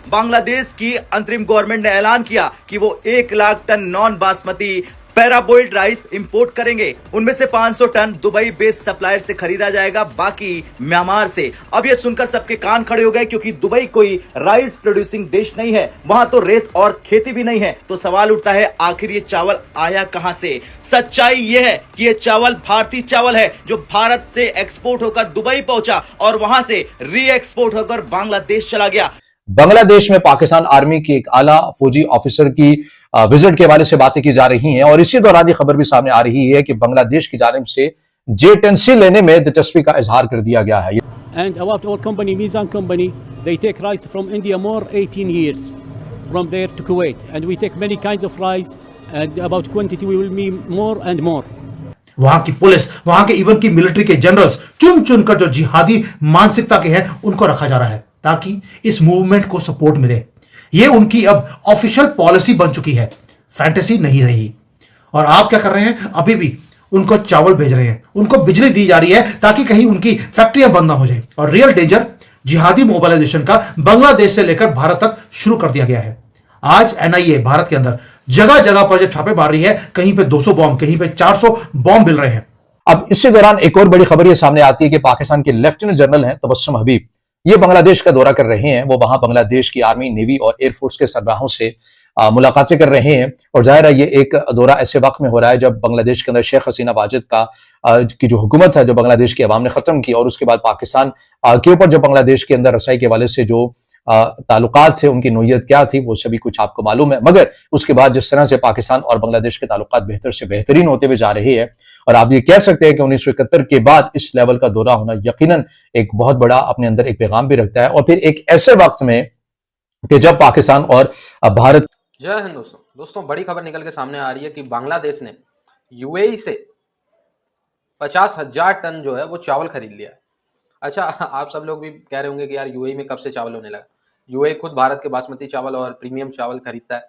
बांग्लादेश की अंतरिम गवर्नमेंट ने ऐलान किया कि वो 1 lakh ton non basmati parboiled rice import करेंगे। उनमें से 500 टन दुबई बेस्ड सप्लायर से खरीदा जाएगा, बाकी म्यांमार से। अब ये सुनकर सबके कान खड़े हो गए, क्योंकि दुबई कोई राइस प्रोड्यूसिंग देश नहीं है, वहां तो रेत और खेती भी नहीं है। तो सवाल उठता है, आखिर ये चावल आया कहां से? सच्चाई ये है कि ये चावल भारतीय चावल है, जो भारत से एक्सपोर्ट होकर दुबई पहुंचा और वहां से री एक्सपोर्ट होकर बांग्लादेश चला गया। बांग्लादेश में पाकिस्तान आर्मी के एक आला फौजी ऑफिसर की विजिट के हवाले से बातें की जा रही हैं और इसी दौरान ये खबर भी सामने आ रही है कि बांग्लादेश की जानिब से J10C लेने में दिलचस्पी का इजहार कर दिया गया है। And about our company, Mizan Company, they take rice from India more 18 years from there to Kuwait, and we take many kinds of rice, and about quantity we will be more and more. वहां की police, वहां के even की military के generals चुन चुनकर जो जिहादी मानसिकता के हैं उनको रखा जा रहा है ताकि इस मूवमेंट को सपोर्ट मिले। ये उनकी अब ऑफिशियल पॉलिसी बन चुकी है, फैंटेसी नहीं रही। और आप क्या कर रहे हैं? अभी भी उनको चावल भेज रहे हैं, उनको बिजली दी जा रही है ताकि कहीं उनकी फैक्ट्रियां बंद ना हो जाए। और रियल डेंजर जिहादी मोबिलाइजेशन का बांग्लादेश से लेकर भारत तक शुरू कर दिया गया है। आज NIA भारत के अंदर जगह जगह पर जब छापे मार रही है, कहीं पे 200 बॉम्ब, कहीं पे 400 बॉम्ब मिल रहे हैं। अब इसी दौरान एक और बड़ी खबर यह सामने आती है कि पाकिस्तान के लेफ्टिनेंट जनरल हैं तबस्सुम हबीब, ये बांग्लादेश का दौरा कर रहे हैं। वो वहां बांग्लादेश की आर्मी, नेवी और एयरफोर्स के सरबराहों से मुलाकातें कर रहे हैं और जाहिर है ये एक दौरा ऐसे वक्त में हो रहा है जब बांग्लादेश के अंदर शेख हसीना वाजिद की जो हुकूमत है, जो बांग्लादेश की अवाम ने खत्म की, और उसके बाद पाकिस्तान के ऊपर जब बांग्लादेश के अंदर रसाई के हवाले से जो ताल्लुकात थे, उनकी नोयत क्या थी, वो सभी कुछ आपको मालूम है। मगर उसके बाद जिस तरह से पाकिस्तान और बांग्लादेश के ताल्लुकात बेहतर से बेहतरीन होते हुए जा रहे हैं, और आप ये कह सकते हैं कि 1971 के बाद इस लेवल का दौरा होना यकीनन एक बहुत बड़ा अपने अंदर एक पैगाम भी रखता है। और फिर एक ऐसे वक्त में कि जब पाकिस्तान और भारत। जय हिंद दोस्तों, बड़ी खबर निकल के सामने आ रही है कि बांग्लादेश ने UAE से 50,000 टन जो है वो चावल खरीद लिया है। अच्छा, आप सब लोग भी कह रहे होंगे कि यार UAE में कब से चावल होने लगा? UAE खुद भारत के बासमती चावल और प्रीमियम चावल खरीदता है,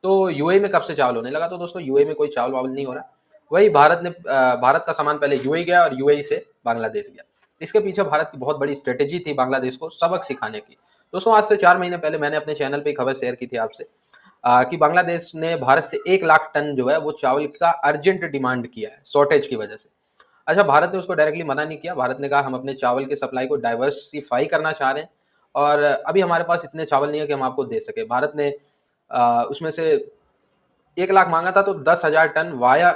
तो UAE में कब से चावल होने लगा? तो दोस्तों, UAE में कोई चावल वावल नहीं हो रहा। वही भारत का सामान पहले UAE गया और UAE से बांग्लादेश गया। इसके पीछे भारत की बहुत बड़ी स्ट्रेटेजी थी बांग्लादेश को सबक सिखाने की। दोस्तों, आज से 4 महीने पहले मैंने अपने चैनल पे खबर शेयर की थी आपसे कि बांग्लादेश ने भारत से 1 लाख टन जो है वो चावल का अर्जेंट डिमांड किया है शॉर्टेज की वजह से। अच्छा, भारत ने उसको डायरेक्टली मना नहीं किया। भारत ने कहा हम अपने चावल के सप्लाई को डाइवर्सिफाई करना चाह रहे हैं और अभी हमारे पास इतने चावल नहीं है कि हम आपको दे सके। भारत ने उसमें से 1 लाख मांगा था, तो 10,000 टन वाया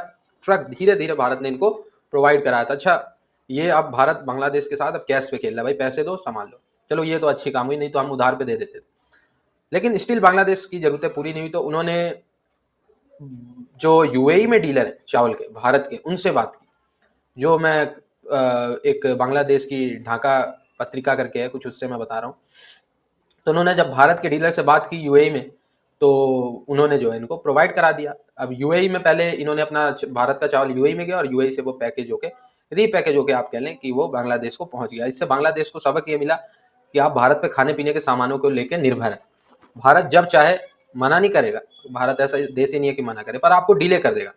ट्रक धीरे धीरे भारत ने इनको प्रोवाइड कराया था। अच्छा, ये अब भारत बांग्लादेश के साथ अब कैश पे खेल रहा है, भाई पैसे दो संभाल लो। चलो, ये तो अच्छी काम हुई, नहीं तो हम उधार पे दे देते थे। लेकिन स्टिल बांग्लादेश की जरूरतें पूरी नहीं हुई, तो उन्होंने जो UAE में डीलर है चावल के, भारत के, उनसे बात की। जो मैं एक बांग्लादेश की ढाका पत्रिका करके है कुछ, उससे मैं बता रहा हूँ। तो उन्होंने जब भारत के डीलर से बात की UAE में, तो उन्होंने जो है इनको प्रोवाइड करा दिया। अब UAE में पहले इन्होंने अपना भारत का चावल UAE में गया और UAE से वो पैकेज होके, रीपैकेज होके आप कह लें कि वो बांग्लादेश को पहुंच गया। इससे बांग्लादेश को सबक ये मिला कि आप भारत पे खाने पीने के सामानों को लेकर निर्भर है। भारत जब चाहे मना नहीं करेगा, भारत ऐसा देश ही नहीं है कि मना करे, पर आपको डिले कर देगा।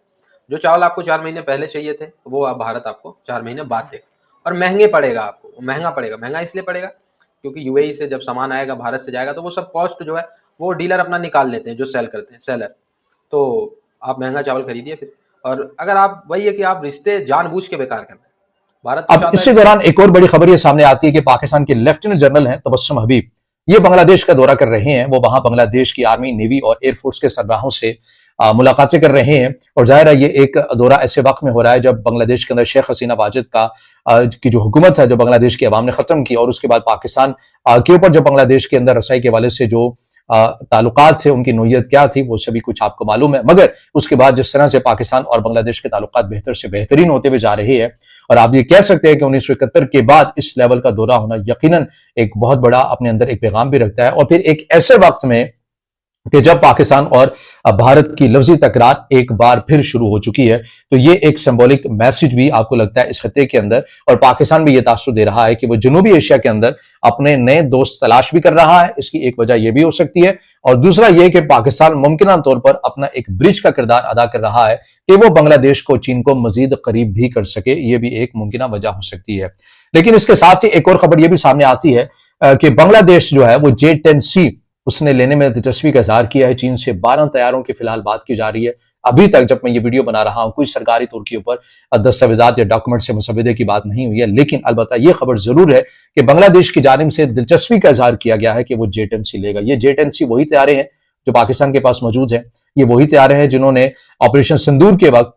जो चावल आपको 4 महीने पहले चाहिए थे, वो अब भारत आपको 4 महीने बाद देगा और महंगे पड़ेगा आपको। महंगा पड़ेगा, महंगा इसलिए पड़ेगा क्योंकि UAE से जब सामान आएगा, भारत से जाएगा, तो वो सब कॉस्ट जो है वो डीलर अपना निकाल लेते हैं, जो सेल करते हैं, सेलर। तो आप महंगा चावल खरीदिए फिर। और अगर आप, वही है कि आप रिश्ते जानबूझ के बेकार कर रहे हैं। भारत अब इसी दौरान एक और बड़ी खबर यह सामने आती है कि पाकिस्तान के लेफ्टिनेंट जनरल हैं तबस्सुम हबीब, ये बांग्लादेश का दौरा कर रहे हैं। वो वहां बांग्लादेश की आर्मी, नेवी और एयरफोर्स के सरबराहों से मुलाकातें कर रहे हैं और जाहिर है ये एक दौरा ऐसे वक्त में हो रहा है जब बांग्लादेश के अंदर शेख हसीना वाजिद की जो हुकूमत है, जो बांग्लादेश की अवाम ने खत्म की, और उसके बाद पाकिस्तान के ऊपर जब बांग्लादेश के अंदर रसाई के हवाले से जो ताल्लुकात थे, उनकी नोयत क्या थी, वो सभी कुछ आपको मालूम है। मगर उसके बाद जिस तरह से पाकिस्तान और बांग्लादेश के ताल्लुकात बेहतर से बेहतरीन होते हुए जा रहे हैं, और आप ये कह सकते हैं कि 1971 के बाद इस लेवल का दौरा होना यकीनन एक बहुत बड़ा अपने अंदर एक पैगाम भी रखता है। और फिर एक ऐसे वक्त में कि जब पाकिस्तान और भारत की लफ्जी तकरार एक बार फिर शुरू हो चुकी है, तो ये एक सिंबॉलिक मैसेज भी आपको लगता है इस खत्ते के अंदर, और पाकिस्तान भी ये तासुर दे रहा है कि वो जनूबी एशिया के अंदर अपने नए दोस्त तलाश भी कर रहा है। इसकी एक वजह यह भी हो सकती है, और दूसरा ये कि पाकिस्तान मुमकिन तौर पर अपना एक ब्रिज का किरदार अदा कर रहा है कि वो बांग्लादेश को, चीन को मजीद करीब भी कर सके। ये भी एक मुमकिन वजह हो सकती है। लेकिन इसके साथ ही एक और खबर यह भी सामने आती है कि बांग्लादेश जो है वो J10C उसने लेने में दिलचस्पी का इजहार किया है। चीन से 12 तैयारों की फिलहाल बात की जा रही है। अभी तक जब मैं ये वीडियो बना रहा हूं कोई सरकारी तौर के ऊपर दस्तावेजात या डॉक्यूमेंट से मुसविदे की बात नहीं हुई है, लेकिन अलबत्ता ये खबर जरूर है कि बांग्लादेश की जानिब से दिलचस्पी का इजहार किया गया है कि वो J-10C लेगा। ये J-10C वही तैयारे हैं जो पाकिस्तान के पास मौजूद है। ये वही तैयारे हैं जिन्होंने ऑपरेशन सिंदूर के वक्त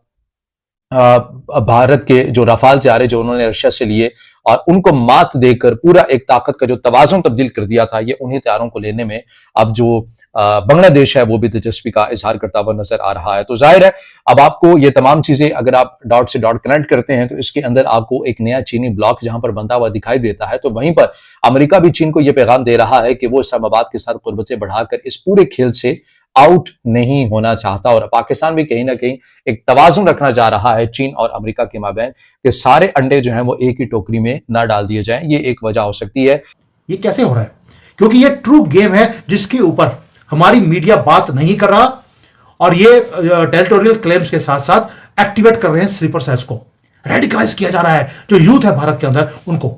भारत के जो रफाल तैयारे जो उन्होंने रशिया से लिए और उनको मात देकर पूरा एक ताकत का जो तवाज़ुन तब्दील कर दिया था, ये उन्हीं तैयारों को लेने में अब जो बांग्लादेश है वो भी दिलचस्पी का इजहार करता हुआ नजर आ रहा है। तो जाहिर है अब आपको ये तमाम चीजें अगर आप डॉट से डॉट कनेक्ट करते हैं तो इसके अंदर आपको एक नया चीनी ब्लॉक जहां पर बनता हुआ दिखाई देता है। तो वहीं पर अमेरिका भी चीन को यह पैगाम दे रहा है कि वो इस्लामाबाद के साथ कुर्बतें बढ़ाकर इस पूरे खेल से आउट नहीं होना चाहता और पाकिस्तान भी कहीं ना कहीं एक तवाजुन रखना चाह रहा है चीन और अमेरिका के माबैन कि सारे अंडे जो हैं वो एक ही टोकरी में ना डाल दिए जाएं। ये एक वजह हो सकती है। ये कैसे हो रहा है? क्योंकि ये ट्रू गेम है जिसके ऊपर हमारी मीडिया बात नहीं कर रहा और ये टेरिटोरियल क्लेम्स के साथ साथ एक्टिवेट कर रहे हैं स्लीपर सेल्स को, रेडिकलाइज किया जा रहा है जो यूथ है भारत के अंदर, उनको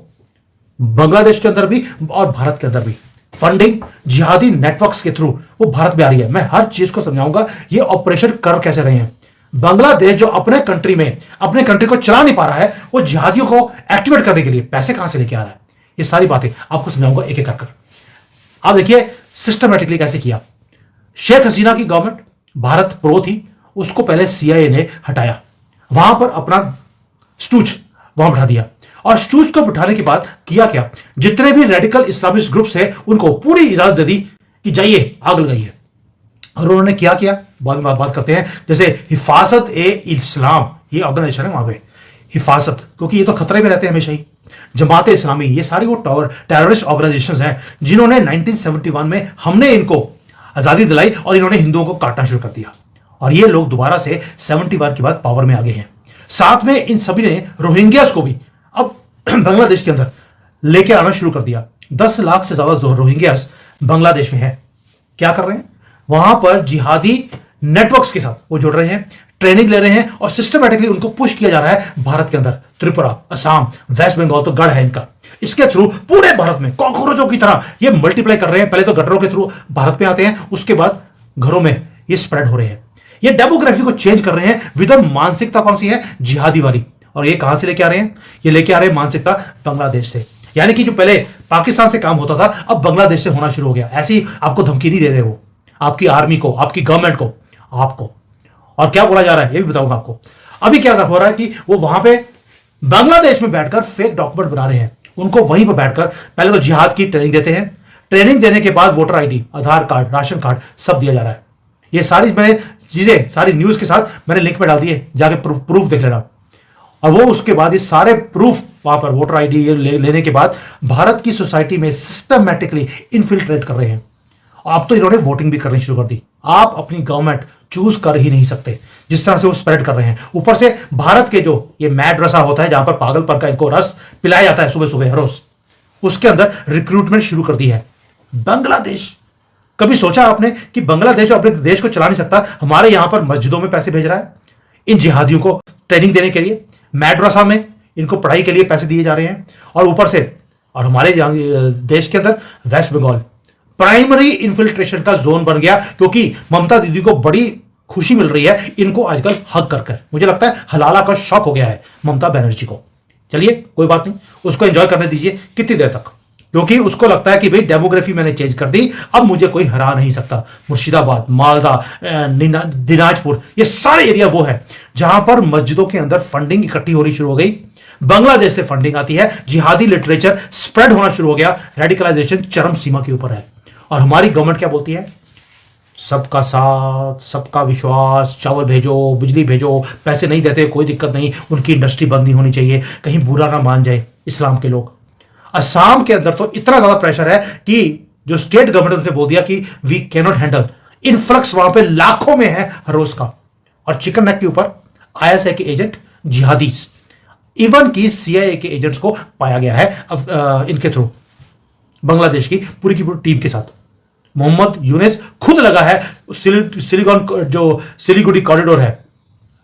बांग्लादेश के अंदर भी और भारत के अंदर भी फंडिंग जिहादी नेटवर्क्स के थ्रू वो भारत में आ रही है। मैं हर चीज को समझाऊंगा ये ऑपरेशन कर कैसे रहे हैं। बांग्लादेश जो अपने कंट्री में अपने कंट्री को चला नहीं पा रहा है, वो जिहादियों को एक्टिवेट करने के लिए पैसे कहां से लेके आ रहा है, ये सारी बातें आपको समझाऊंगा एक एक कर। आप देखिए सिस्टमेटिकली कैसे किया। शेख हसीना की गवर्नमेंट भारत प्रो थी, उसको पहले CIA ने हटाया, वहां पर अपना स्टूच वहां बैठा दिया और स्टूच को बिठाने के बाद किया क्या, जितने भी रेडिकल इस्लामिस्ट ग्रुप्स हैं उनको पूरी इजाजत दे दी कि जाइए आग लगाइए। और उन्होंने क्या किया बाद में बात करते हैं। जैसे हिफाजत-ए-इस्लाम ये ऑर्गेनाइजेशन है वहां पे, हिफाजत, क्योंकि ये तो खतरे में रहते हैं हमेशा ही। जमात इस्लामी ये सारी वो टेररिस्ट ऑर्गेनाइजेशन हैं जिन्होंने 1971 में हमने इनको आजादी दिलाई और इन्होंने हिंदुओं को काटना शुरू कर दिया और ये लोग दोबारा से 71 के बाद पावर में आ गए हैं। साथ में इन सभी ने रोहिंग्यास को भी अब बांग्लादेश के अंदर लेके आना शुरू कर दिया। 10 लाख से ज्यादा रोहिंग्यास बांग्लादेश में है। क्या कर रहे हैं वहां पर जिहादी नेटवर्क्स के साथ वो जुड़ रहे हैं, ट्रेनिंग ले रहे हैं और सिस्टमैटिकली उनको पुश किया जा रहा है भारत के अंदर। त्रिपुरा, असम, वेस्ट बंगाल तो गढ़ है इनका, इसके थ्रू पूरे भारत में कॉकरोचों की तरह ये मल्टीप्लाई कर रहे हैं। पहले तो गटरों के थ्रू भारत में आते हैं, उसके बाद घरों में ये स्प्रेड हो रहे हैं। ये डेमोग्राफी को चेंज कर रहे हैं विद मानसिकता कौन सी है, जिहादी वाली। और ये कहां से लेके आ रहे हैं, ये लेके आ रहे हैं मानसिकता बांग्लादेश से। यानी कि जो पहले पाकिस्तान से काम होता था अब बांग्लादेश से होना शुरू हो गया। ऐसी आपको धमकी नहीं दे रहे वो, आपकी आर्मी को, आपकी गवर्नमेंट को, आपको। और क्या बोला जा रहा है ये भी बताऊंगा आपको। अभी क्या हो रहा है कि वो वहां पे बांग्लादेश में बैठकर फेक डॉक्यूमेंट बना रहे हैं। उनको वहीं पर बैठकर पहले तो जिहाद की ट्रेनिंग देते हैं, ट्रेनिंग देने के बाद वोटर ID, आधार कार्ड, राशन कार्ड सब दिया जा रहा है। ये सारी मैंने चीजें सारी न्यूज के साथ मैंने लिंक पे डाल दिए, जाके प्रूफ देख लेना। और वो उसके बाद ये सारे प्रूफ वहां पर वोटर ID लेने के बाद भारत की सोसाइटी में सिस्टमैटिकली इन्फिल्ट्रेट कर रहे हैं। अब तो इन्होंने वोटिंग भी करनी शुरू कर दी। आप अपनी गवर्नमेंट चूज कर ही नहीं सकते जिस तरह से वो स्प्रेड कर रहे हैं। ऊपर से भारत के जो ये मैड रसा होता है जहां पर पागलपन का इनको रस पिलाया जाता है सुबह सुबह रोज, उसके अंदर रिक्रूटमेंट शुरू कर दी है। बांग्लादेश, कभी सोचा आपने कि बांग्लादेश अपने देश को चला नहीं सकता, हमारे यहां पर मस्जिदों में पैसे भेज रहा है इन जिहादियों को ट्रेनिंग देने के लिए, मैड्रसा में इनको पढ़ाई के लिए पैसे दिए जा रहे हैं। और ऊपर से और हमारे देश के अंदर वेस्ट बंगाल प्राइमरी इन्फिल्ट्रेशन का जोन बन गया, क्योंकि ममता दीदी को बड़ी खुशी मिल रही है इनको आजकल हक कर। मुझे लगता है हलाला का शौक हो गया है ममता बनर्जी को। चलिए कोई बात नहीं, उसको एंजॉय करने दीजिए कितनी देर तक, क्योंकि उसको लगता है कि भाई डेमोग्राफी मैंने चेंज कर दी, अब मुझे कोई हरा नहीं सकता। मुर्शिदाबाद, मालदा, दिनाजपुर ये सारे एरिया वो है जहां पर मस्जिदों के अंदर फंडिंग इकट्ठी होनी शुरू हो गई। बांग्लादेश से फंडिंग आती है, जिहादी लिटरेचर स्प्रेड होना शुरू हो गया, रेडिकलाइजेशन चरम सीमा के ऊपर है। और हमारी गवर्नमेंट क्या बोलती है, सबका साथ, सबका विश्वास, चावल भेजो, बिजली भेजो, पैसे नहीं देते कोई दिक्कत नहीं, उनकी इंडस्ट्री बंद नहीं होनी चाहिए, कहीं बुरा ना मान जाए इस्लाम के लोग। असम के अंदर तो इतना ज्यादा प्रेशर है कि जो स्टेट गवर्नमेंट ने बोल दिया कि we can not handle, influx वहां पे लाखों में है हर रोज का। और चिकन नेक के ऊपर ISI के एजेंट, जिहादी, इवन की CIA के एजेंट्स को पाया गया है इनके थ्रू, बांग्लादेश की पूरी टीम के साथ। मोहम्मद यूनिस खुद लगा है सिलिकॉन जो सिलीगुड़ी कॉरिडोर है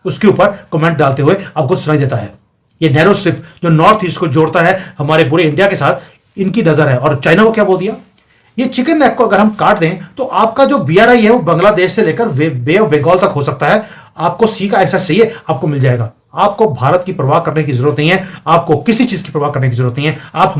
उसके ऊपर कमेंट डालते हुए आपको सुनाई देता है। ये नैरो स्ट्रिप जो नॉर्थ ईस्ट को जोड़ता है हमारे पूरे इंडिया के साथ, इनकी नजर है। और चाइना को क्या बोल दिया, ये चिकन नेक को अगर हम काट दें तो आपका जो BRI है वो बांग्लादेश से लेकर बे ऑफ बंगाल तक हो सकता है। आपको सी का एक्सेस चाहिए, आपको मिल जाएगा। आपको भारत की परवाह करने की जरूरत नहीं है, आपको किसी चीज की परवाह करने की जरूरत नहीं है। आप